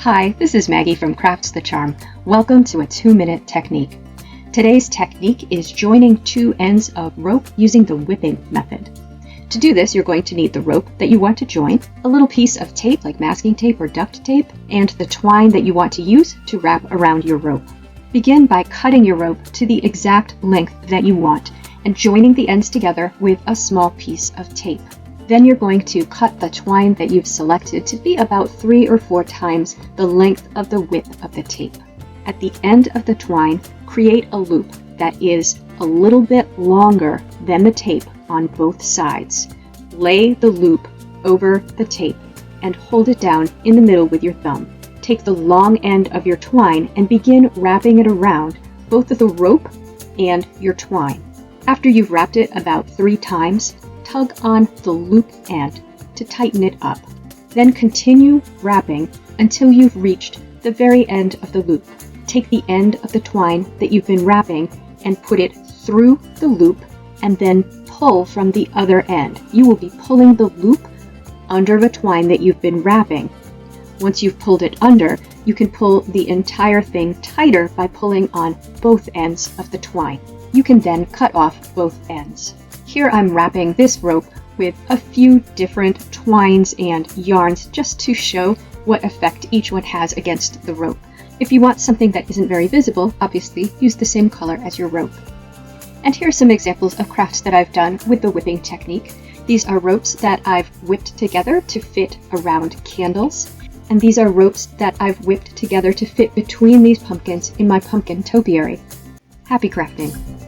Hi, this is Maggie from Crafts the Charm. Welcome to a 2-minute technique. Today's technique is joining two ends of rope using the whipping method. To do this, you're going to need the rope that you want to join, a little piece of tape like masking tape or duct tape, and the twine that you want to use to wrap around your rope. Begin by cutting your rope to the exact length that you want and joining the ends together with a small piece of tape. Then you're going to cut the twine that you've selected to be about 3 or 4 times the length of the width of the tape. At the end of the twine, create a loop that is a little bit longer than the tape on both sides. Lay the loop over the tape and hold it down in the middle with your thumb. Take the long end of your twine and begin wrapping it around both of the rope and your twine. After you've wrapped it about 3 times, tug on the loop end to tighten it up. Then continue wrapping until you've reached the very end of the loop. Take the end of the twine that you've been wrapping and put it through the loop and then pull from the other end. You will be pulling the loop under the twine that you've been wrapping. Once you've pulled it under, you can pull the entire thing tighter by pulling on both ends of the twine. You can then cut off both ends. Here I'm wrapping this rope with a few different twines and yarns just to show what effect each one has against the rope. If you want something that isn't very visible, obviously use the same color as your rope. And here are some examples of crafts that I've done with the whipping technique. These are ropes that I've whipped together to fit around candles. And these are ropes that I've whipped together to fit between these pumpkins in my pumpkin topiary. Happy crafting!